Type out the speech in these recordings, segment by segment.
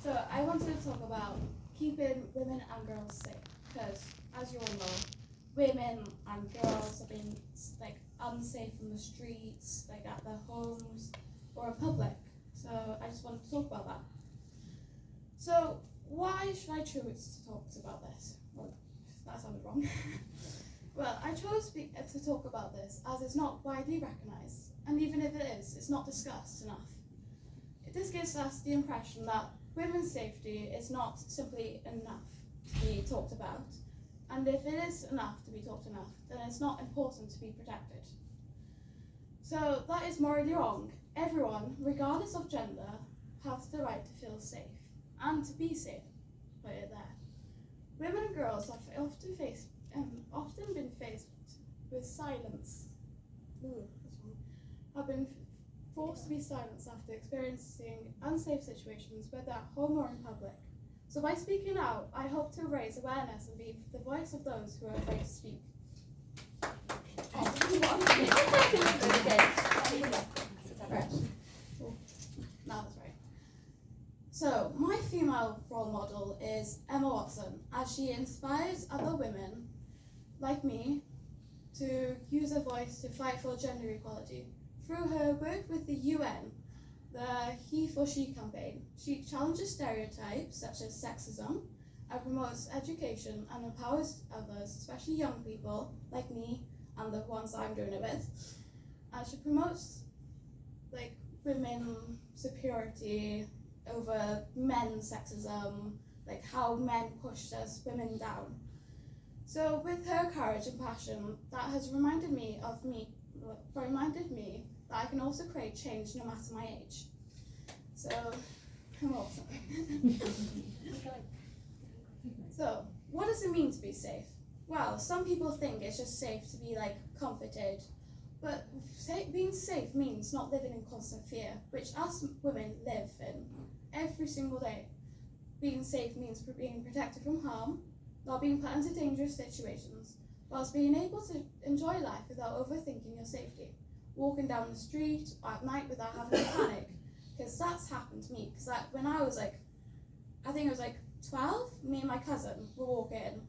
So I wanted to talk about keeping women and girls safe, because as you all know, women and girls have been like unsafe in the streets, like at their homes or in public. So I just wanted to talk about that. So why should I choose to talk about this? Well, that sounded wrong. Well, I chose to talk about this as it's not widely recognised, and even if it is, it's not discussed enough. This gives us the impression that women's safety is not simply enough to be talked about, and if it is enough to be talked enough, then it's not important to be protected. So that is morally wrong. Everyone, regardless of gender, has the right to feel safe and to be safe. Put it there. Women and girls have often been faced with silence. Have been forced to be silenced after experiencing unsafe situations, whether at home or in public. So by speaking out, I hope to raise awareness and be the voice of those who are afraid to speak. Now that's right. So my female role model is Emma Watson, as she inspires other women like me to use her voice to fight for gender equality. Through her work with the UN, the He for She campaign, she challenges stereotypes such as sexism and promotes education and empowers others, especially young people like me and the ones I'm doing it with. And she promotes like women superiority over men's sexism, like how men pushed us women down. So with her courage and passion, that has reminded me that I can also create change no matter my age. So, I'm awesome. So, what does it mean to be safe? Well, some people think it's just safe to be like comforted, but being safe means not living in constant fear, which us women live in every single day. Being safe means being protected from harm, not being put into dangerous situations, whilst being able to enjoy life without overthinking your safety. Walking down the street at night without having to panic, because that's happened to me. Because when I was I think it was 12, me and my cousin were walking,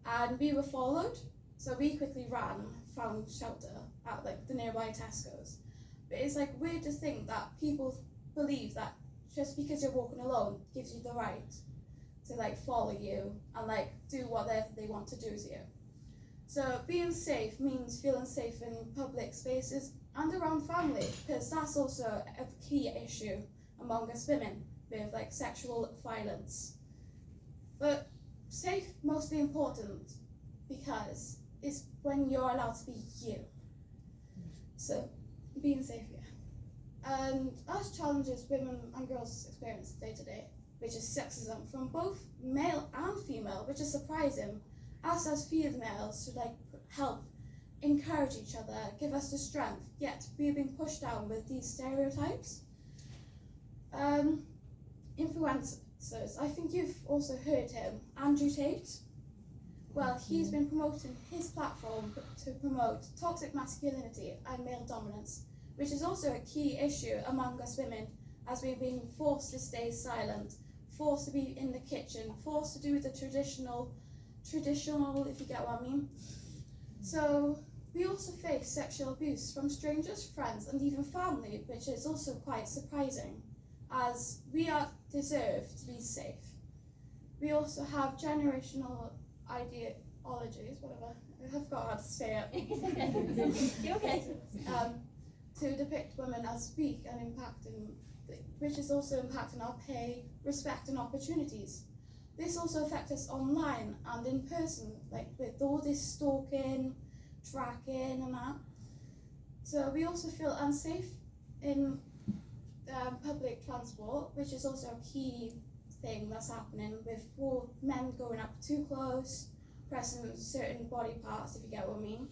and we were followed, so we quickly ran, found shelter at the nearby Tesco's. But it's weird to think that people believe that just because you're walking alone gives you the right to follow you and do whatever they want to do to you. So being safe means feeling safe in public spaces and around family, because that's also a key issue among us women with sexual violence. But safe mostly important because it's when you're allowed to be you. So being safe, yeah. And us challenges women and girls experience day to day, which is sexism from both male and female, which is surprising. Us as females should help encourage each other, give us the strength, yet we're being pushed down with these stereotypes. Influencers, I think you've also heard him, Andrew Tate. Well, he's been promoting his platform to promote toxic masculinity and male dominance, which is also a key issue among us women, as we've been forced to stay silent, forced to be in the kitchen, forced to do the traditional, if you get what I mean. So we also face sexual abuse from strangers, friends, and even family, which is also quite surprising, as we deserve to be safe. We also have generational ideologies, whatever, I forgot how to say it. You're okay. To depict women as weak and which is also impacting our pay, respect, and opportunities. This also affects us online and in person, with all this stalking, tracking, and that. So we also feel unsafe in public transport, which is also a key thing that's happening with all men going up too close, pressing certain body parts, if you get what I mean,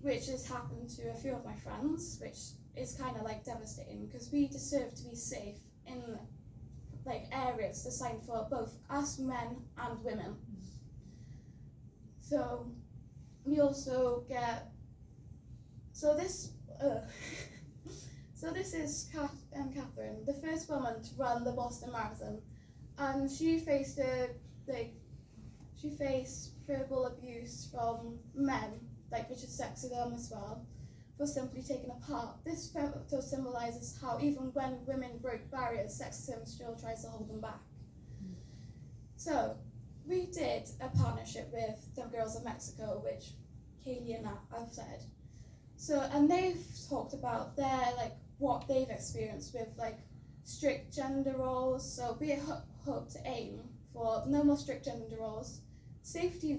which has happened to a few of my friends, which is kind of devastating, because we deserve to be safe in areas designed for both us men and women. So we also get this is Catherine, the first woman to run the Boston Marathon, and she faced verbal abuse from men, which is sexism as well, for simply taking a part. This photo symbolises how even when women break barriers, sexism still tries to hold them back. So we did a partnership with the Girls of Mexico, which Kaylee and I have said. So, and they've talked about their what they've experienced with strict gender roles. So we hope to aim for no more strict gender roles, safety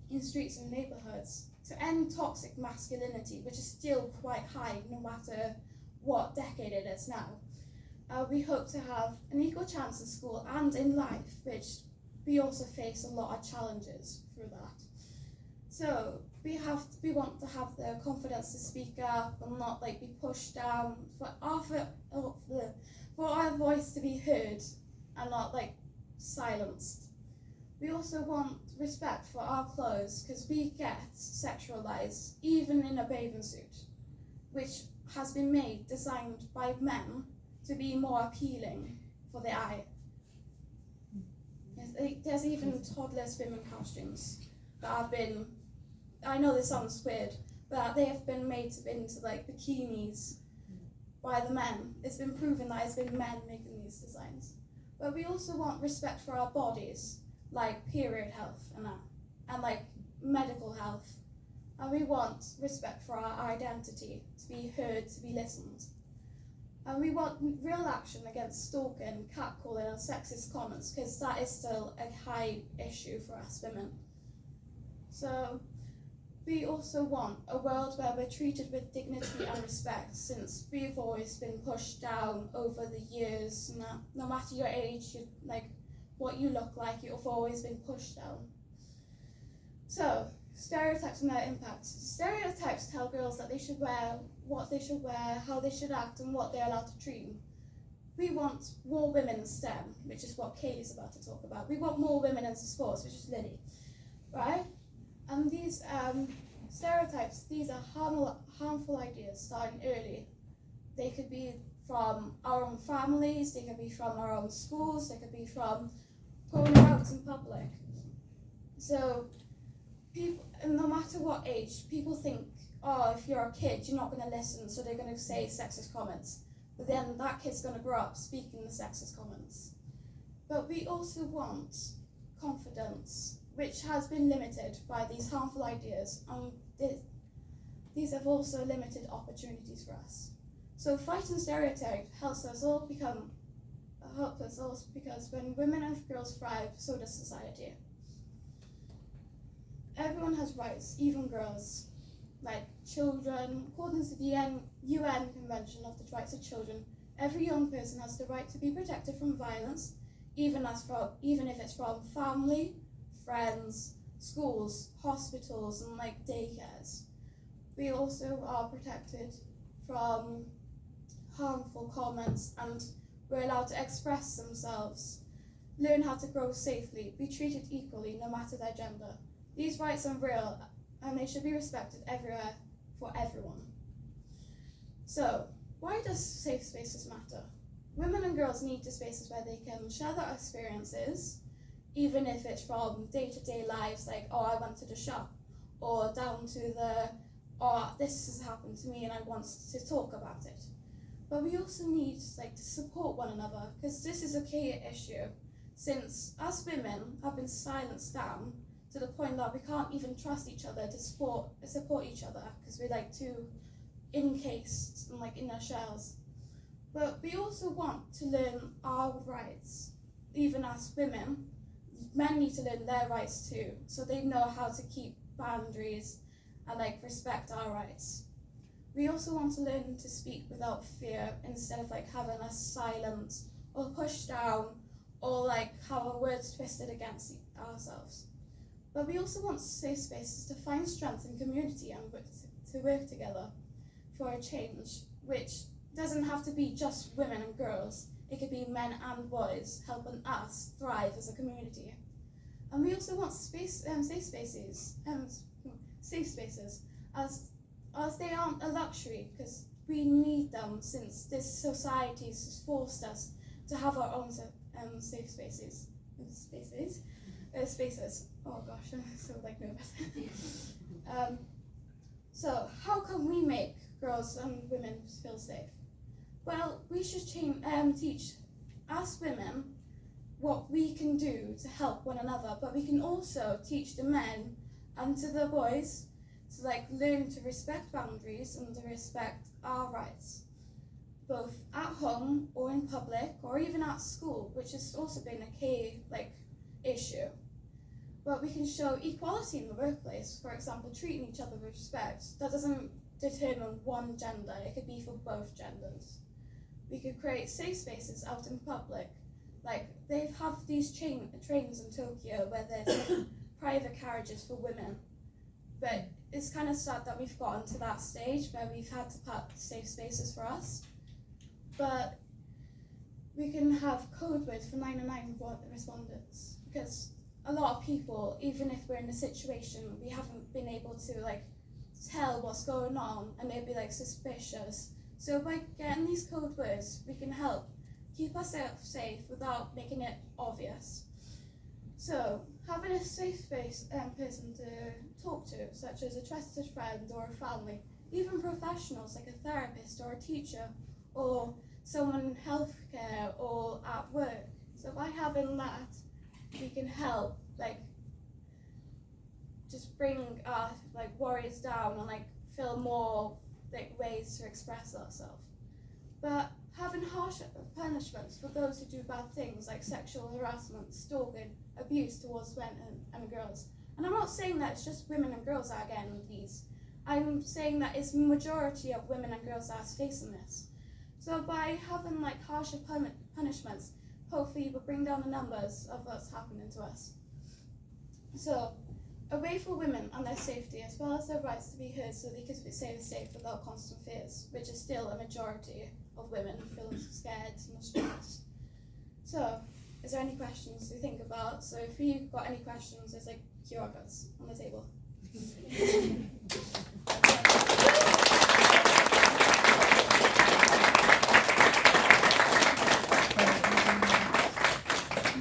in streets and neighbourhoods, to end toxic masculinity, which is still quite high no matter what decade it is now. We hope to have an equal chance in school and in life, which we also face a lot of challenges through that. So we want to have the confidence to speak up and not be pushed down, for our voice to be heard and not silenced. We also want respect for our clothes, because we get sexualized even in a bathing suit, which has been designed by men to be more appealing for the eye. There's even toddler swimming costumes that have been, I know this sounds weird, but they have been made into bikinis by the men. It's been proven that it's been men making these designs. But we also want respect for our bodies, period health and medical health. And we want respect for our identity, to be heard, to be listened. And we want real action against stalking, catcalling and sexist comments, because that is still a high issue for us women. So we also want a world where we're treated with dignity and respect, since we've always been pushed down over the years. No matter your age, what you look like, you've always been pushed down. So, stereotypes and their impact. Stereotypes tell girls that they should wear, what they should wear, how they should act, and what they're allowed to dream. We want more women in STEM, which is what Kaylee's about to talk about. We want more women in sports, which is Lily, right? And these stereotypes, these are harmful ideas starting early. They could be from our own families, they could be from our own schools, they could be from going out in public. So people, no matter what age, people think, oh, if you're a kid, you're not going to listen, so they're going to say sexist comments. But then that kid's going to grow up speaking the sexist comments. But we also want confidence, which has been limited by these harmful ideas, and these have also limited opportunities for us. So fighting stereotype helps us all because when women and girls thrive, so does society. Everyone has rights, even girls, children. According to the UN Convention of the Rights of Children, every young person has the right to be protected from violence, even if it's from family, friends, schools, hospitals, and daycares. We also are protected from harmful comments, and we're allowed to express themselves, learn how to grow safely, be treated equally no matter their gender. These rights are real, and they should be respected everywhere for everyone. So, why does safe spaces matter? Women and girls need the spaces where they can share their experiences, even if it's from day-to-day lives, I went to the shop, or down to this has happened to me and I want to talk about it. But we also need to support one another, because this is a key issue, since us women have been silenced down to the point that we can't even trust each other to support each other, because we're too encased and in our shells. But we also want to learn our rights, even as women. Men need to learn their rights too, so they know how to keep boundaries and respect our rights. We also want to learn to speak without fear, instead of having us silenced or pushed down, or have our words twisted against ourselves. But we also want safe spaces to find strength in community and to work together for a change, which doesn't have to be just women and girls. It could be men and boys helping us thrive as a community. And we also want safe spaces, as they aren't a luxury, because we need them, since this society has forced us to have our own safe spaces. Oh gosh, I'm so nervous. So how can we make girls and women feel safe? Well, we should teach us women what we can do to help one another, but we can also teach the men and to the boys to learn to respect boundaries and to respect our rights, both at home or in public or even at school, which has also been a key issue. But we can show equality in the workplace, for example, treating each other with respect. That doesn't determine one gender, it could be for both genders. We could create safe spaces out in public. They have these trains in Tokyo where there's private carriages for women. But it's kind of sad that we've gotten to that stage where we've had to put safe spaces for us. But we can have code words for 999 respondents, because a lot of people, even if we're in a situation we haven't been able to tell what's going on, and they'd be suspicious. So by getting these code words, we can help keep ourselves safe without making it obvious. So having a safe person to talk to, such as a trusted friend or a family, even professionals like a therapist or a teacher or someone in healthcare or at work. So by having that, we can help just bring our worries down and feel more ways to express ourselves. But having harsh punishments for those who do bad things like sexual harassment, stalking, abuse towards women and girls. And I'm not saying that it's just women and girls that are getting these. I'm saying that it's the majority of women and girls that are facing this. So by having harsher punishments, hopefully we'll bring down the numbers of what's happening to us. So a way for women and their safety, as well as their rights to be heard so they can stay safe without constant fears, which is still a majority of women feeling scared and stressed. So, is there any questions to think about? So if you've got any questions, there's QR codes on the table.